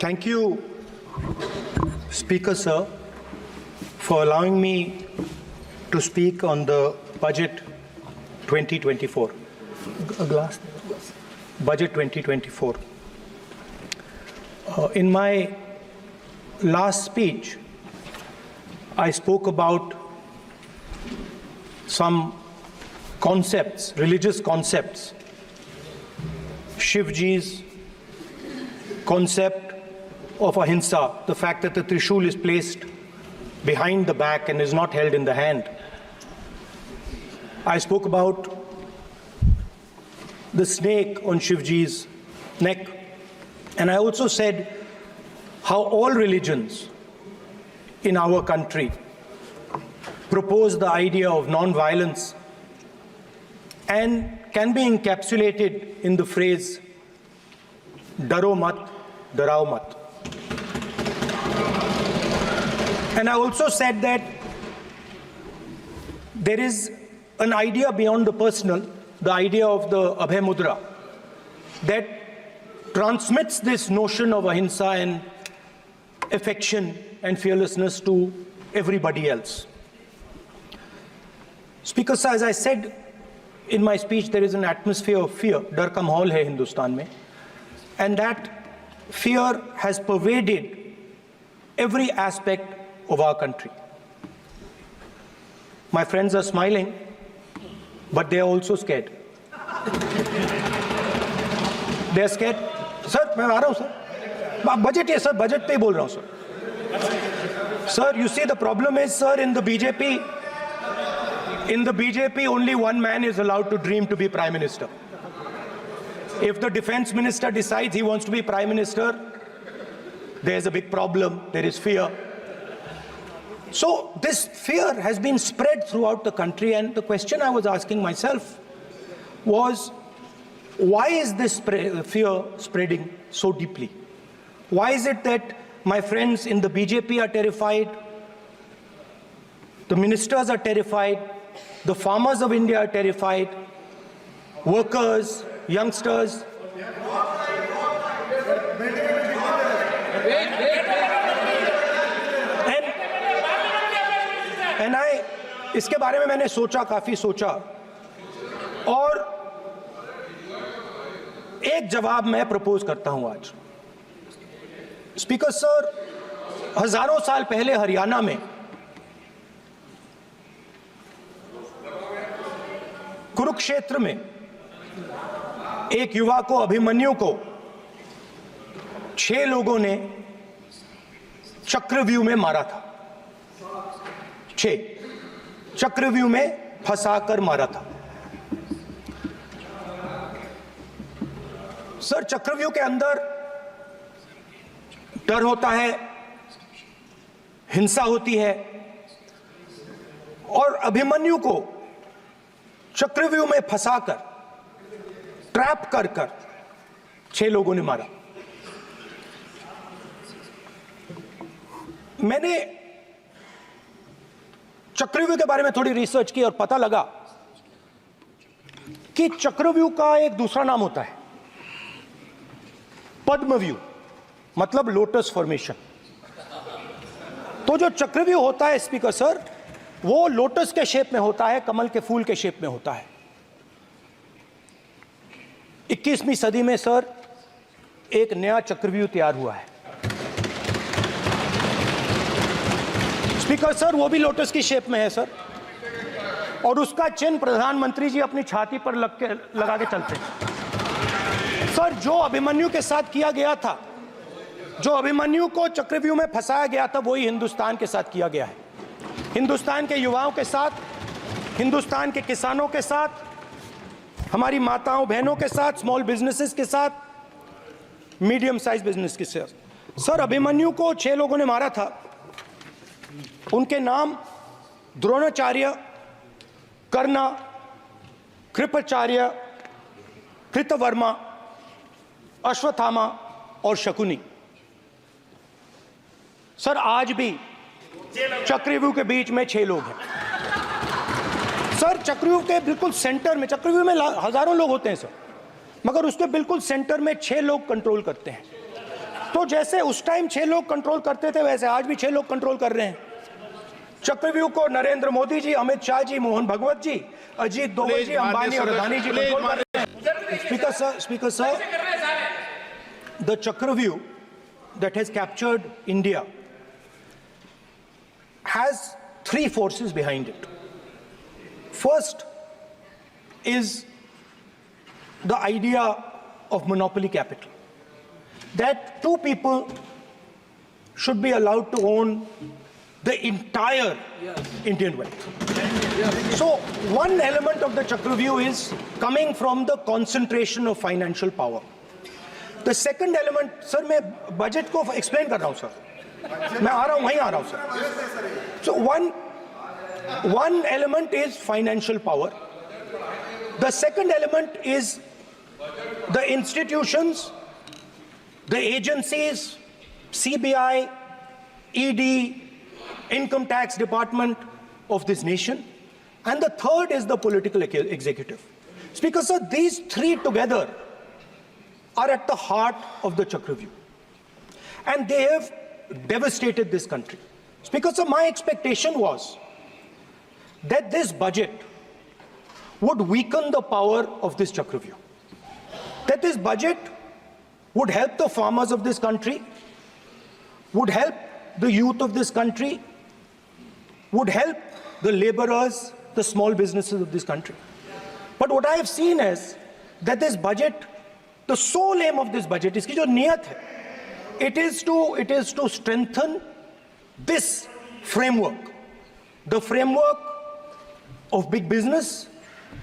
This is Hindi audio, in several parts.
Thank you, Speaker Sir, for allowing me to speak on the Budget 2024. Budget 2024. In my last speech, I spoke about some concepts, religious concepts. Shivji's concept of ahimsa, the fact that the Trishul is placed behind the back and is not held in the hand. I spoke about the snake on Shivji's neck. And I also said how all religions in our country propose the idea of non-violence and can be encapsulated in the phrase, Daro mat, darao mat. And I also said that there is an idea beyond the personal, the idea of the Abhay Mudra, that transmits this notion of ahimsa and affection and fearlessness to everybody else. Speaker Sir, as I said in my speech, there is an atmosphere of fear. Dar ka mahol hai Hindustan mein. And that fear has pervaded every aspect of our country. My friends are smiling, but they are also scared. They are scared. Sir, मैं आ रहा हूँ sir. Budget है sir, budget पे ही बोल रहा हूँ sir. Sir, you see the problem is sir, in the BJP only one man is allowed to dream to be Prime Minister. If the Defense Minister decides he wants to be Prime Minister, there's a big problem, there is fear. So this fear has been spread throughout the country, and the question I was asking myself was, why is this fear spreading so deeply? Why is it that my friends in the BJP are terrified, the ministers are terrified, the farmers of India are terrified, workers, youngsters? And इसके बारे में मैंने सोचा, काफी सोचा, और एक जवाब मैं प्रपोज करता हूं आज. स्पीकर सर, हजारों साल पहले हरियाणा में कुरुक्षेत्र में एक युवा को, अभिमन्यु को 6 लोगों ने चक्रव्यूह में मारा था. 6 चक्रव्यूह में फंसाकर मारा था. सर, चक्रव्यूह के अंदर डर होता है, हिंसा होती है, और अभिमन्यु को चक्रव्यूह में फंसाकर, ट्रैप कर 6 लोगों ने मारा. मैंने चक्रव्यूह के बारे में थोड़ी रिसर्च की और पता लगा कि चक्रव्यूह का एक दूसरा नाम होता है, पद्मव्यूह, मतलब लोटस फॉर्मेशन. तो जो चक्रव्यूह होता है स्पीकर सर, वो लोटस के शेप में होता है, कमल के फूल के शेप में होता है. 21वीं सदी में सर एक नया चक्रव्यूह तैयार हुआ है स्पीकर सर, वो भी लोटस की शेप में है सर, और उसका चिन्ह प्रधानमंत्री जी अपनी छाती पर लगा के चलते हैं. सर, जो अभिमन्यु के साथ किया गया था, जो अभिमन्यु को चक्रव्यूह में फंसाया गया था, वही हिंदुस्तान के साथ किया गया है. हिंदुस्तान के युवाओं के साथ, हिंदुस्तान के किसानों के साथ, हमारी माताओं बहनों के साथ, स्मॉल बिजनेसेस के साथ, मीडियम साइज बिजनेस के साथ. सर, अभिमन्यु को 6 लोगों ने मारा था. उनके नाम द्रोणाचार्य, कर्णा, कृपाचार्य, कृतवर्मा, अश्वत्थामा और शकुनी. सर, आज भी चक्रव्यूह के बीच में 6 लोग हैं. सर, चक्रव्यूह के बिल्कुल सेंटर में, चक्रव्यूह में हजारों लोग होते हैं सर, मगर उसके बिल्कुल सेंटर में 6 लोग कंट्रोल करते हैं. तो जैसे उस टाइम 6 लोग कंट्रोल करते थे, वैसे आज भी 6 लोग कंट्रोल कर रहे हैं। चक्रव्यूह को नरेंद्र मोदी जी, अमित शाह जी, मोहन भगवत जी, अजीत डोभाल जी, अंबानी और अदानी जी कंट्रोल कर रहे हैं। Speaker sir, the Chakravyuh that has captured India has 3 forces behind it. First is the idea of monopoly capital, that 2 people should be allowed to own the entire Indian wealth. So one element of the Chakravyuh is coming from the concentration of financial power. The second element, sir, मैं बजट को एक्सप्लेन कर रहा हूं सर, मैं आ रहा हूं, वहीं आ रहा हूं sir. So one element is financial power. The second element is the institutions, the agencies, CBI, ED, Income Tax Department of this nation, and the third is the political executive. Speaker sir, these 3 together are at the heart of the Chakravyuh, and they have devastated this country. Speaker sir, my expectation was that this budget would weaken the power of this Chakravyuh, that this budget would help the farmers of this country, would help the youth of this country, would help the laborers, the small businesses of this country. But what I have seen is that this budget, the sole aim of this budget, iski jo niyat hai, it is to strengthen this framework, the framework of big business,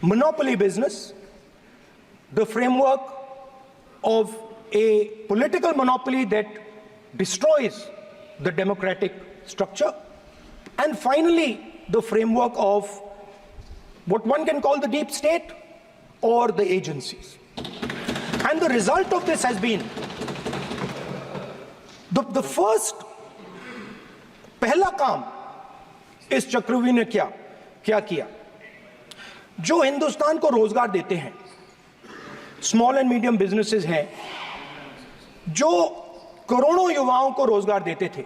monopoly business, the framework of a political monopoly that destroys the democratic structure, and finally the framework of what one can call the deep state or the agencies. And the result of this has been the first पहला काम इस चक्रव्यूह ने क्या किया, जो हिंदुस्तान को रोजगार देते हैं, स्मॉल एंड मीडियम बिजनेसेस हैं, जो करोड़ों युवाओं को रोजगार देते थे,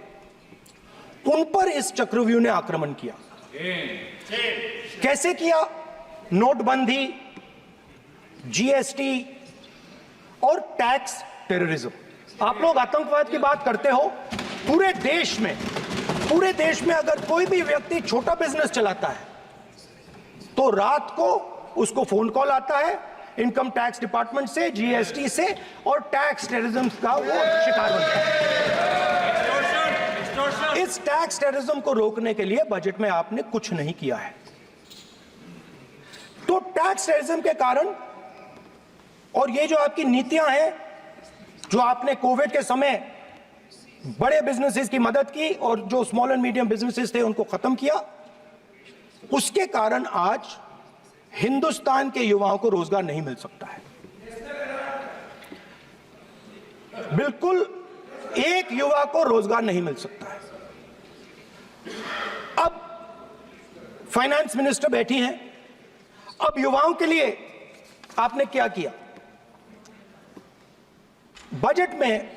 उन पर इस चक्रव्यूह ने आक्रमण किया। कैसे किया? नोटबंदी, जीएसटी और टैक्स टेररिज्म। आप लोग आतंकवाद की बात करते हो, पूरे देश में अगर कोई भी व्यक्ति छोटा बिजनेस चलाता है तो रात को उसको फोन कॉल आता है इनकम टैक्स डिपार्टमेंट से, जीएसटी से, और टैक्स टेररिज्म का वो शिकार बनता है। इस टैक्स टेररिज्म को रोकने के लिए बजट में आपने कुछ नहीं किया है। तो टैक्स टेररिज्म के कारण और ये जो आपकी नीतियां हैं, जो आपने कोविड के समय बड़े बिजनेसेस की मदद की और जो स्मॉल एंड मीडियम बिजनेसेस थे उनको खत्म किया, उसके कारण आज हिंदुस्तान के युवाओं को रोजगार नहीं मिल सकता है। बिल्कुल एक युवा को रोजगार नहीं मिल सकता है। अब फाइनेंस मिनिस्टर बैठी हैं, अब युवाओं के लिए आपने क्या किया? बजट में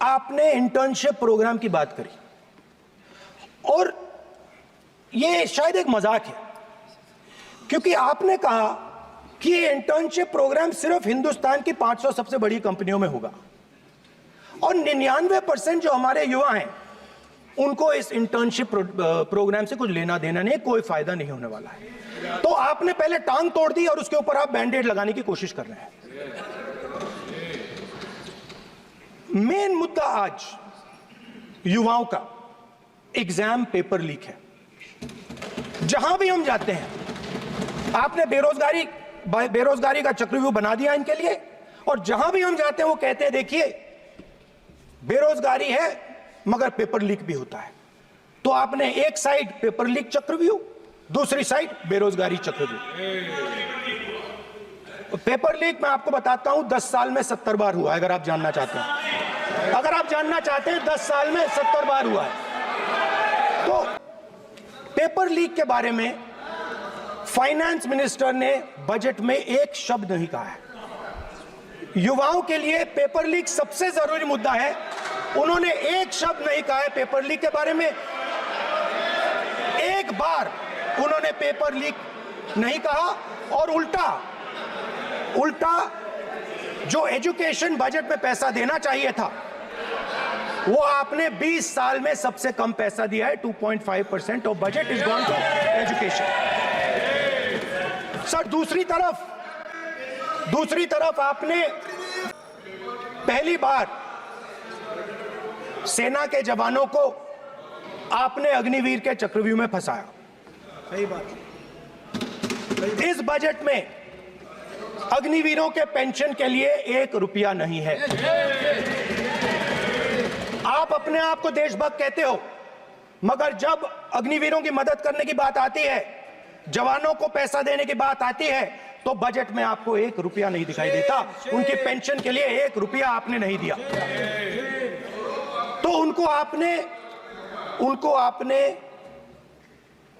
आपने इंटर्नशिप प्रोग्राम की बात करी, और यह शायद एक मजाक है, क्योंकि आपने कहा कि ये इंटर्नशिप प्रोग्राम सिर्फ हिंदुस्तान की 500 सबसे बड़ी कंपनियों में होगा, और 99% जो हमारे युवा हैं उनको इस इंटर्नशिप प्रोग्राम से कुछ लेना देना नहीं, कोई फायदा नहीं होने वाला है। तो आपने पहले टांग तोड़ दी और उसके ऊपर आप बैंडेड लगाने की कोशिश कर रहे हैं। मेन मुद्दा आज युवाओं का एग्जाम पेपर लीक है। जहां भी हम जाते हैं, आपने बेरोजगारी का चक्रव्यूह बना दिया इनके लिए, और जहां भी हम जाते हैं वो कहते हैं देखिए बेरोजगारी है मगर पेपर लीक भी होता है। तो आपने एक साइड पेपर लीक चक्रव्यूह, दूसरी साइड बेरोजगारी चक्रव्यूह। पेपर लीक मैं आपको बताता हूं 10 साल में 70 बार हुआ है। अगर आप जानना चाहते हैं, 10 साल में 70 बार हुआ है। तो पेपर लीक के बारे में फाइनेंस मिनिस्टर ने बजट में एक शब्द नहीं कहा है। युवाओं के लिए पेपर लीक सबसे जरूरी मुद्दा है। उन्होंने एक शब्द नहीं कहा है पेपर लीक के बारे में, एक बार उन्होंने पेपर लीक नहीं कहा, और उल्टा जो एजुकेशन बजट में पैसा देना चाहिए था वो आपने 20 साल में सबसे कम पैसा दिया है। 2.5% of budget is gone to education. Sir दूसरी तरफ आपने पहली बार सेना के जवानों को आपने अग्निवीर के चक्रव्यूह में फंसाया। सही बात। इस बजट में अग्निवीरों के पेंशन के लिए 1 रुपया नहीं है। आप अपने आप को देशभक्त कहते हो, मगर जब अग्निवीरों की मदद करने की बात आती है, जवानों को पैसा देने की बात आती है, तो बजट में आपको 1 रुपया नहीं दिखाई देता। उनकी पेंशन के लिए 1 रुपया आपने नहीं दिया। तो उनको आपने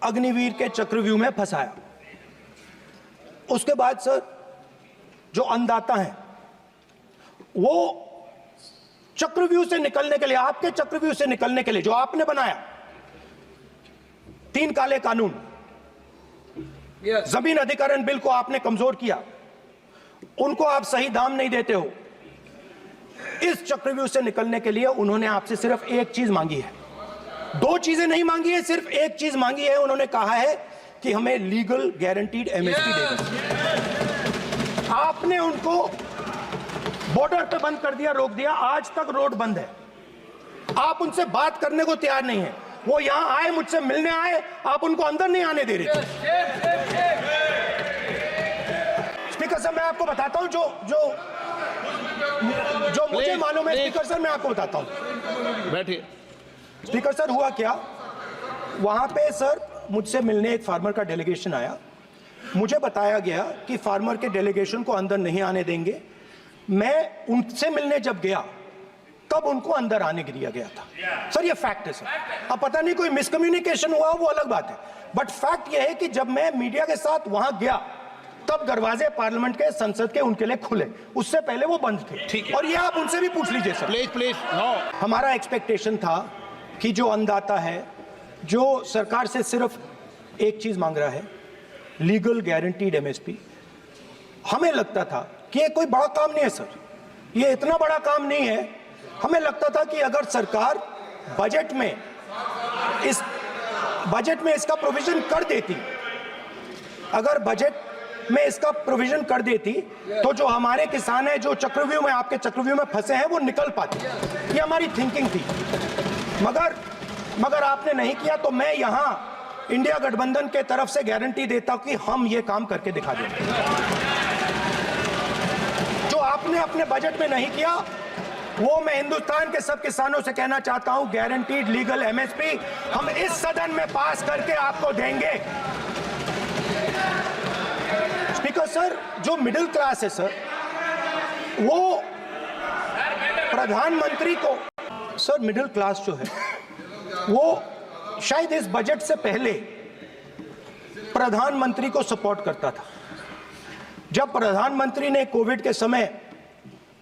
अग्निवीर के चक्रव्यूह में फंसाया। उसके बाद सर जो अन्नदाता हैं वो चक्रव्यूह से निकलने के लिए, आपके चक्रव्यूह से निकलने के लिए जो आपने बनाया 3 काले कानून, जमीन अधिग्रहण बिल को आपने कमजोर किया, उनको आप सही दाम नहीं देते हो। इस चक्रव्यूह से निकलने के लिए उन्होंने आपसे सिर्फ एक चीज मांगी है, 2 चीजें नहीं मांगी है, सिर्फ एक चीज मांगी है। उन्होंने कहा है कि हमें लीगल गारंटीड एमएसपी दे दो। आपने उनको बॉर्डर पे बंद कर दिया, रोक दिया, आज तक रोड बंद है। आप उनसे बात करने को तैयार नहीं है। वो यहां आए, मुझसे मिलने आए, आप उनको अंदर नहीं आने दे रहे। स्पीकर सर मैं आपको बताता हूं जो मुझे मालूम है। स्पीकर सर मैं आपको बताता हूं। बैठिए। स्पीकर सर हुआ क्या, वहां पे सर मुझसे मिलने एक फार्मर का डेलीगेशन आया। मुझे बताया गया कि फार्मर के डेलीगेशन को अंदर नहीं आने देंगे। मैं उनसे मिलने जब गया तब उनको अंदर आने दिया गया था। सर ये फैक्ट है सर। अब पता नहीं कोई मिसकम्युनिकेशन हुआ वो अलग बात है, बट फैक्ट ये है कि जब मैं मीडिया के साथ वहां गया तब दरवाजे पार्लियामेंट के, संसद के उनके लिए खुले, उससे पहले वो बंद थे। ठीक है। और ये आप उनसे भी पूछ लीजिए सर। Please no. हमारा एक्सपेक्टेशन था कि जो अन्नदाता है, जो सरकार से सिर्फ एक चीज मांग रहा है, लीगल गारंटीड एमएसपी, हमें लगता था कि ये कोई बड़ा काम नहीं है सर, ये इतना बड़ा काम नहीं है। हमें लगता था कि अगर सरकार बजट में इसका प्रोविजन कर देती, अगर बजट में इसका प्रोविजन कर देती तो जो हमारे किसान हैं जो चक्रव्यूह में, आपके चक्रव्यूह में फंसे हैं, वो निकल पाते। ये हमारी थिंकिंग थी, मगर आपने नहीं किया। तो मैं यहां इंडिया गठबंधन के तरफ से गारंटी देता हूं कि हम ये काम करके दिखा देंगे। जो आपने अपने बजट में नहीं किया वो मैं हिंदुस्तान के सब किसानों से कहना चाहता हूं, गारंटीड लीगल एमएसपी हम इस सदन में पास करके आपको देंगे। स्पीकर सर जो मिडिल क्लास है सर, वो प्रधानमंत्री को, सर मिडिल क्लास जो है वो शायद इस बजट से पहले प्रधानमंत्री को सपोर्ट करता था। जब प्रधानमंत्री ने कोविड के समय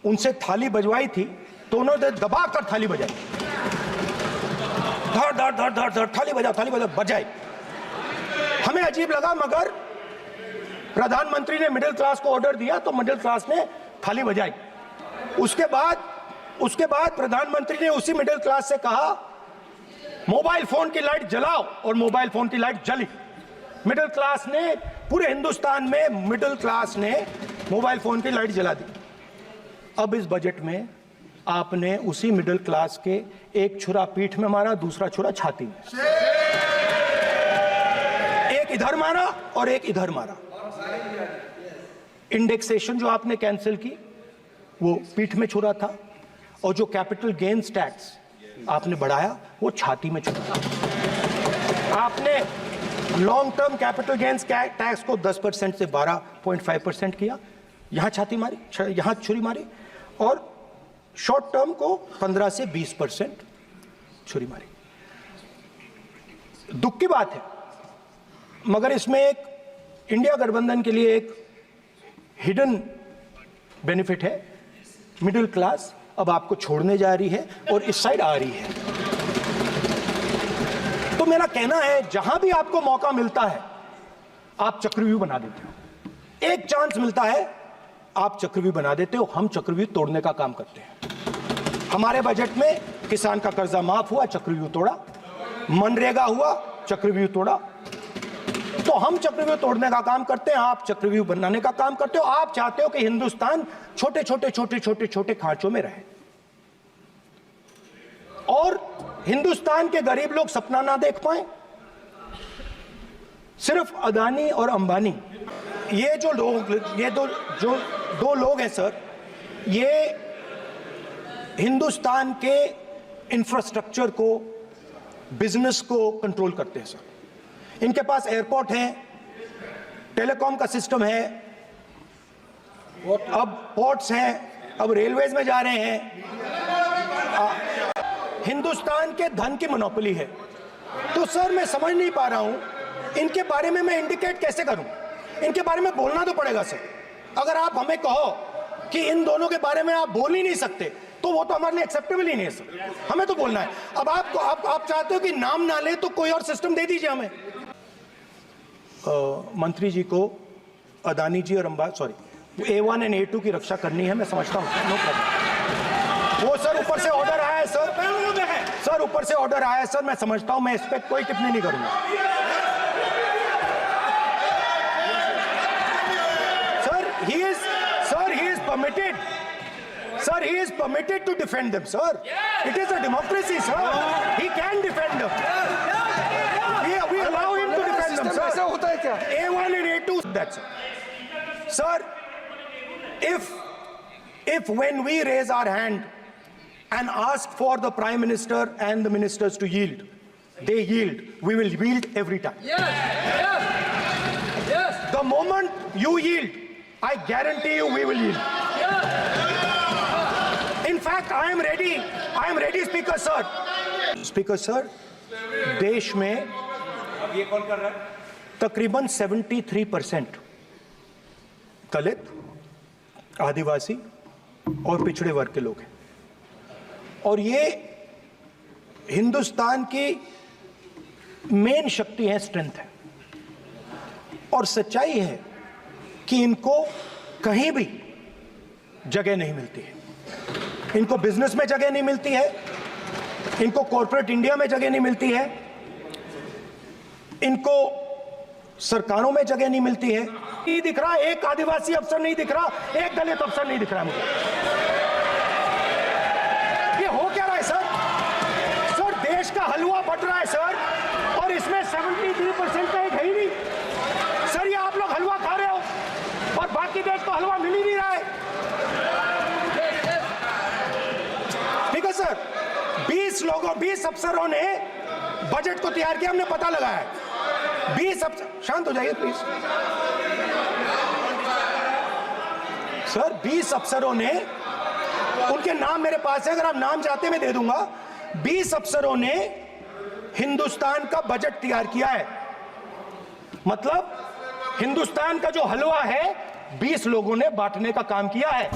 उनसे थाली बजवाई थी तो उन्होंने दबाकर थाली बजाई, धड़ धड़ धड़ धड़ धड़ थाली बजा बजाई। हमें अजीब लगा, मगर प्रधानमंत्री ने मिडिल क्लास को ऑर्डर दिया तो मिडिल क्लास ने थाली बजाई। उसके बाद प्रधानमंत्री ने उसी मिडिल क्लास से कहा मोबाइल फोन की लाइट जलाओ, और मोबाइल फोन की लाइट जली। मिडिल क्लास ने, पूरे हिंदुस्तान में मिडिल क्लास ने मोबाइल फोन की लाइट जला दी। अब इस बजट में आपने उसी मिडिल क्लास के एक छुरा पीठ में मारा, दूसरा छुरा छाती में, एक इधर मारा और एक इधर मारा। इंडेक्सेशन जो आपने कैंसिल की वो पीठ में छुरा था, और जो कैपिटल गेन्स टैक्स आपने बढ़ाया वो छाती में छुरा। आपने long term capital gains tax को 10% से 12.5% किया, यहां छाती मारी, यहां छुरी मारी, और शॉर्ट टर्म को 15 से 20% छुरी मारी। दुख की बात है, मगर इसमें एक इंडिया गठबंधन के लिए एक हिडन बेनिफिट है मिडिल क्लास अब आपको छोड़ने जा रही है और इस साइड आ रही है। तो मेरा कहना है, जहां भी आपको मौका मिलता है आप चक्रव्यूह बना देते हो। एक चांस मिलता है आप चक्रव्यूह बना देते हो। हम चक्रव्यूह तोड़ने का काम करते हैं। हमारे बजट में किसान का कर्जा माफ हुआ, चक्रव्यूह तोड़ा। मनरेगा हुआ, चक्रव्यूह तोड़ा। तो हम चक्रव्यूह तोड़ने का काम करते हैं, आप चक्रव्यूह बनाने का काम करते हो। आप चाहते हो कि हिंदुस्तान छोटे छोटे छोटे छोटे छोटे खांचों में रहे और हिंदुस्तान के गरीब लोग सपना ना देख पाए। सिर्फ अदानी और अंबानी, ये जो लोग, ये दो लोग हैं सर, ये हिंदुस्तान के इंफ्रास्ट्रक्चर को, बिजनेस को कंट्रोल करते हैं सर। इनके पास एयरपोर्ट है, टेलीकॉम का सिस्टम है, अब पोर्ट्स हैं, अब रेलवेज में जा रहे हैं। हिंदुस्तान के धन की मोनोपोली है। तो सर मैं समझ नहीं पा रहा हूं इनके बारे में मैं इंडिकेट कैसे करूं। इनके बारे में बोलना तो पड़ेगा सर। अगर आप हमें कहो कि इन दोनों के बारे में आप बोल ही नहीं सकते तो वो तो हमारे लिए एक्सेप्टेबल ही नहीं है सर। हमें तो बोलना है। अब आप चाहते हो कि नाम ना ले तो कोई और सिस्टम दे दीजिए हमें। मंत्री जी को अदानी जी और A1 और A2 की रक्षा करनी है, मैं समझता हूँ, नो प्रॉब्लम। वो सर ऊपर से ऑर्डर आया है सर, ऊपर से ऑर्डर आया है सर, मैं समझता हूँ, मैं इस पर कोई टिप्पणी नहीं करूंगा। Sir he is permitted. Sir, he is permitted to defend them, sir. It is a democracy, sir. He can defend them. We allow him to defend them, sir. ऐसा होता है क्या? A1 and A2, that's it. Sir, if when we raise our hand and ask for the Prime Minister and the ministers to yield, they yield, we will yield every time. Yes. The moment you yield, I guarantee you we will yield. In fact, I am ready, Speaker Sir. Speaker Sir, देश में अब ये कौन कर रहा है? तकरीबन 73% दलित, आदिवासी और पिछड़े वर्ग के लोग हैं और ये हिंदुस्तान की मेन शक्ति है, स्ट्रेंथ है। और सच्चाई है कि इनको कहीं भी जगह नहीं मिलती है। इनको बिजनेस में जगह नहीं मिलती है, इनको कॉर्पोरेट इंडिया में जगह नहीं मिलती है, इनको सरकारों में जगह नहीं मिलती है। नहीं दिख रहा, एक आदिवासी अफसर नहीं दिख रहा, एक दलित अफसर नहीं दिख रहा मुझे। ये हो क्या रहा है सर? सर देश का हलवा बट रहा है सर और इसमें 73% का एक है ही नहीं। सर ये आप लोग हलवा खा रहे हो और बाकी देश को हलवा मिल ही नहीं रहा है। ठीक है सर, 20 अफसरों ने बजट को तैयार किया, हमने पता लगाया है। 20 अफसर, शांत हो जाइए प्लीज सर। 20 अफसरों ने, उनके नाम मेरे पास है, अगर आप नाम चाहते मैं दे दूंगा। 20 अफसरों ने हिंदुस्तान का बजट तैयार किया है। मतलब हिंदुस्तान का जो हलवा है 20 लोगों ने बांटने का काम किया है।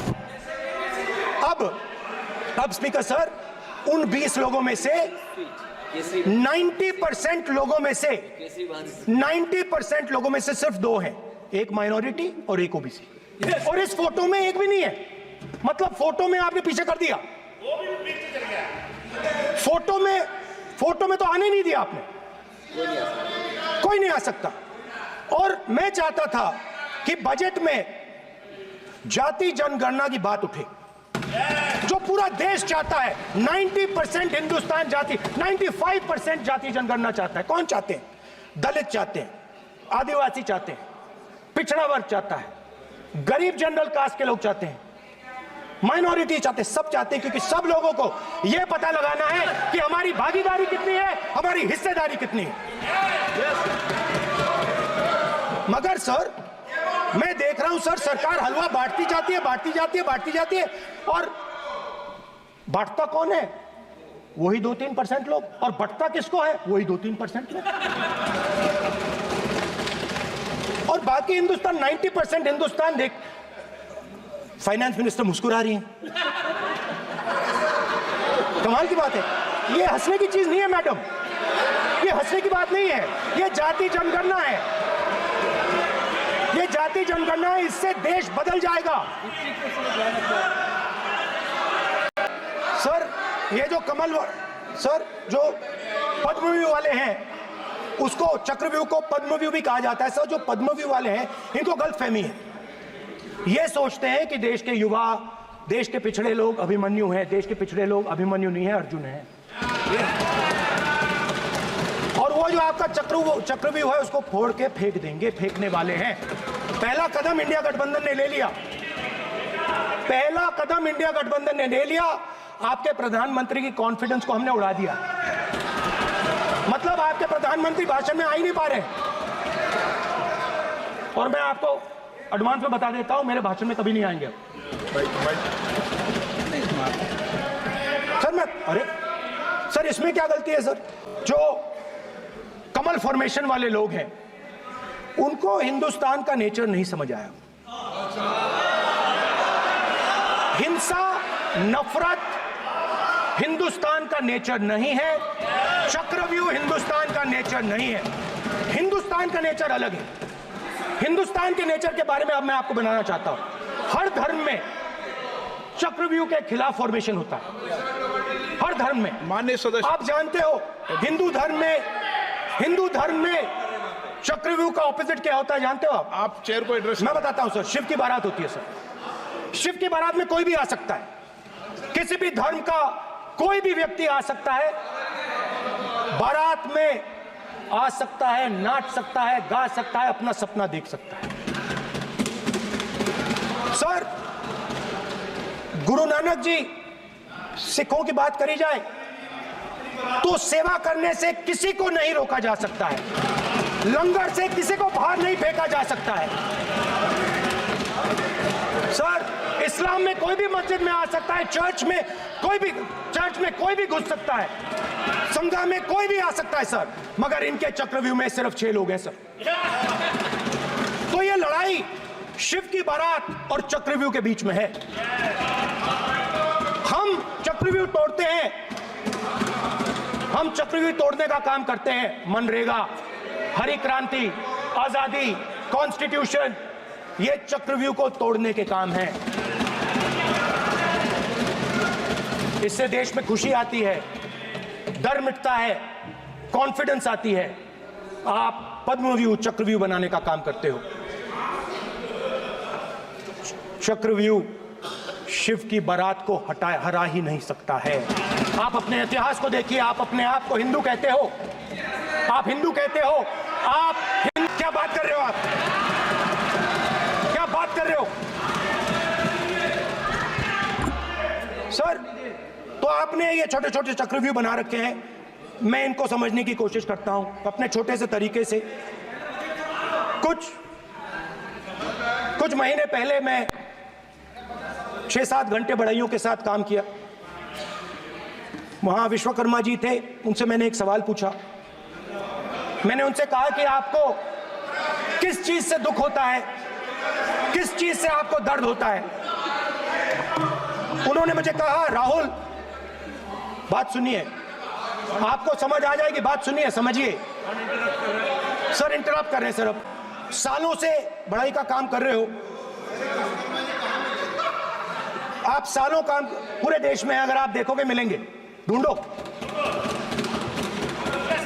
अब स्पीकर सर, उन 20 लोगों में से 90% लोगों में से सिर्फ 2 हैं, एक माइनॉरिटी और एक ओबीसी। और इस फोटो में एक भी नहीं है। मतलब फोटो में आपने पीछे कर दिया, फोटो में तो आने नहीं दिया आपने, कोई नहीं आ सकता। और मैं चाहता था कि बजट में जाति जनगणना की बात उठे, जो पूरा देश चाहता है। 90% हिंदुस्तान जाति, 95% जाति जनगणना चाहता है। कौन चाहते हैं? दलित चाहते हैं, आदिवासी चाहते हैं, पिछड़ा वर्ग चाहता है, गरीब जनरल कास्ट के लोग चाहते हैं, माइनॉरिटी चाहते हैं, सब चाहते हैं, क्योंकि सब लोगों को यह पता लगाना है कि हमारी भागीदारी कितनी है, हमारी हिस्सेदारी कितनी है। मगर सर मैं देख रहा हूं सर, सरकार हलवा बांटती जाती है और बांटता कौन है? वही 2-3% लोग, और बंटता किसको है? वही 2-3% लोग। और बाकी हिंदुस्तान, 90% हिंदुस्तान फाइनेंस मिनिस्टर मुस्कुरा रही हैं। कमाल की बात है। ये हंसने की चीज नहीं है मैडम, ये हंसने की बात नहीं है, ये जाति जनगणना है, ये जाति जनगणना है, इससे देश बदल जाएगा। सर ये जो सर जो पद्मव्यूह वाले हैं उसको चक्रव्यूह को पद्मव्यूह भी कहा जाता है। सर जो पद्मव्यूह वाले हैं इनको गलतफहमी है, ये सोचते हैं कि देश के युवा, देश के पिछड़े लोग अभिमन्यु हैं, देश के पिछड़े लोग अभिमन्यु नहीं है, अर्जुन है। और वो जो आपका चक्रव्यूह है उसको फोड़ के फेंक देंगे, फेंकने वाले हैं। पहला कदम इंडिया गठबंधन ने ले लिया, पहला कदम इंडिया गठबंधन ने ले लिया। आपके प्रधानमंत्री की कॉन्फिडेंस को हमने उड़ा दिया, मतलब आपके प्रधानमंत्री भाषण में आ ही नहीं पा रहे। और मैं आपको एडवांस में बता देता हूं, मेरे भाषण में कभी नहीं आएंगे सर। अरे सर इसमें क्या गलती है सर? जो कमल फॉर्मेशन वाले लोग हैं उनको हिंदुस्तान का नेचर नहीं समझ आया। हिंसा, नफरत हिंदुस्तान का नेचर नहीं है, चक्रव्यूह हिंदुस्तान का नेचर नहीं है। हिंदुस्तान का नेचर अलग है। हिंदुस्तान के नेचर के बारे में अब मैं आपको बनाना चाहता हूं। हर धर्म में चक्रव्यूह के खिलाफ फॉर्मेशन होता है, हर धर्म में। माननीय सदस्य, आप जानते हो हिंदू धर्म में चक्रव्यूह का ऑपोजिट क्या होता है, जानते हो आप चेयर को एड्रेस। मैं बताता हूं सर। शिव की बारात होती है सर, शिव की बारात में कोई भी आ सकता है, किसी भी धर्म का कोई भी व्यक्ति आ सकता है, बारात में आ सकता है, नाच सकता है, गा सकता है, अपना सपना देख सकता है। सर गुरु नानक जी, सिखों की बात करी जाए तो सेवा करने से किसी को नहीं रोका जा सकता है, लंगर से किसी को बाहर नहीं फेंका जा सकता है। सर इस्लाम में कोई भी मस्जिद में आ सकता है, चर्च में कोई भी घुस सकता है, संघा में कोई भी आ सकता है सर, मगर इनके चक्रव्यूह में सिर्फ 6 लोग हैं सर। तो ये लड़ाई शिव की बारात और चक्रव्यूह के बीच में है। हम चक्रव्यूह तोड़ते हैं, हम चक्रव्यूह तोड़ने का काम करते हैं। मनरेगा, हरी क्रांति, आजादी, कॉन्स्टिट्यूशन, ये चक्रव्यूह को तोड़ने के काम हैं। इससे देश में खुशी आती है, डर मिटता है, कॉन्फिडेंस आती है। आप पद्मव्यूह चक्रव्यूह बनाने का काम करते हो। चक्रव्यूह शिव की बारात को हरा ही नहीं सकता है। आप अपने इतिहास को देखिए, आप अपने आप को हिंदू कहते हो, आप हिंदू कहते हो, आप क्या बात कर रहे हो? आप क्या बात कर रहे हो सर? तो आपने ये छोटे छोटे चक्रव्यूह बना रखे हैं। मैं इनको समझने की कोशिश करता हूं अपने छोटे से तरीके से। कुछ महीने पहले मैं 6-7 घंटे बढ़इयों के साथ काम किया। वहां विश्वकर्मा जी थे, उनसे मैंने एक सवाल पूछा। मैंने उनसे कहा कि आपको किस चीज से दुख होता है, किस चीज से आपको दर्द होता है? उन्होंने मुझे कहा, राहुल बात सुनिए, आपको समझ आ जाएगी, बात सुनिए, समझिए। सर इंटरप्ट कर रहे हैं सर। अब सालों से बढ़ाई का काम कर रहे हो आप, सालों काम पूरे देश में, अगर आप देखोगे मिलेंगे, ढूंढो,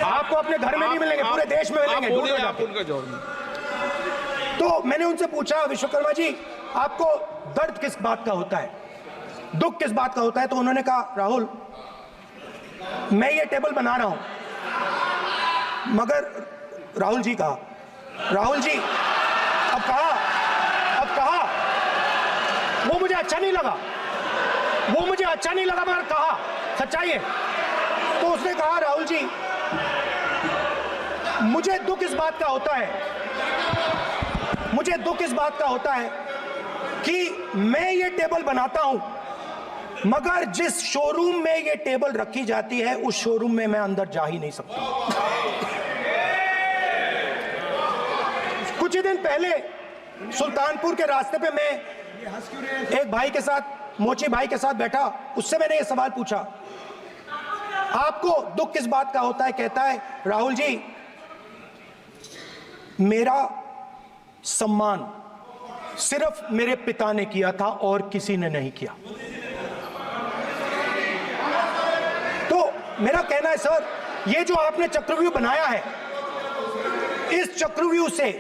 आपको अपने घर में नहीं मिलेंगे, पूरे देश में मिलेंगे, ढूंढो जाके। तो मैंने उनसे पूछा, विश्वकर्मा जी आपको दर्द किस बात का होता है, दुख किस बात का होता है? तो उन्होंने कहा, राहुल मैं ये टेबल बना रहा हूं, मगर राहुल जी कहा, राहुल जी अब कहा वो मुझे अच्छा नहीं लगा, मगर कहा सच्चाई है। तो उसने कहा, राहुल जी मुझे दुख इस बात का होता है, कि मैं ये टेबल बनाता हूं, मगर जिस शोरूम में ये टेबल रखी जाती है उस शोरूम में मैं अंदर जा ही नहीं सकता। कुछ ही दिन पहले सुल्तानपुर के रास्ते पे मैं एक भाई के साथ, मोची भाई के साथ बैठा, उससे मैंने ये सवाल पूछा, आपको दुख किस बात का होता है? कहता है राहुल जी, मेरा सम्मान सिर्फ मेरे पिता ने किया था और किसी ने नहीं किया। तो मेरा कहना है सर, ये जो आपने चक्रव्यूह बनाया है, इस चक्रव्यूह से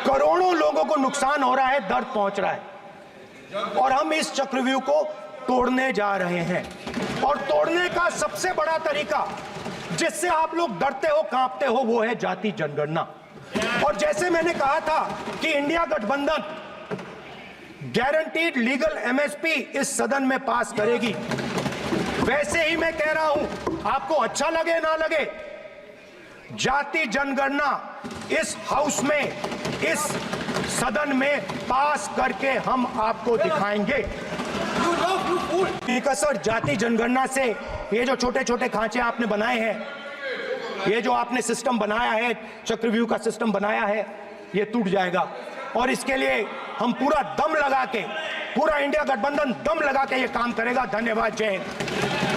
करोड़ों लोगों को नुकसान हो रहा है, दर्द पहुंच रहा है, और हम इस चक्रव्यूह को तोड़ने जा रहे हैं। और तोड़ने का सबसे बड़ा तरीका जिससे आप लोग डरते हो, कांपते हो, वो है जाति जनगणना। और जैसे मैंने कहा था कि इंडिया गठबंधन गारंटीड लीगल एमएसपी इस सदन में पास करेगी, वैसे ही मैं कह रहा हूं, आपको अच्छा लगे ना लगे, जाति जनगणना इस हाउस में, इस सदन में पास करके हम आपको दिखाएंगे। सर, जाति जनगणना से ये जो छोटे छोटे खांचे आपने बनाए हैं, ये जो आपने सिस्टम बनाया है, चक्रव्यूह का सिस्टम बनाया है, ये टूट जाएगा। और इसके लिए हम पूरा दम लगा के, पूरा इंडिया गठबंधन दम लगा के ये काम करेगा। धन्यवाद, जय हिंद।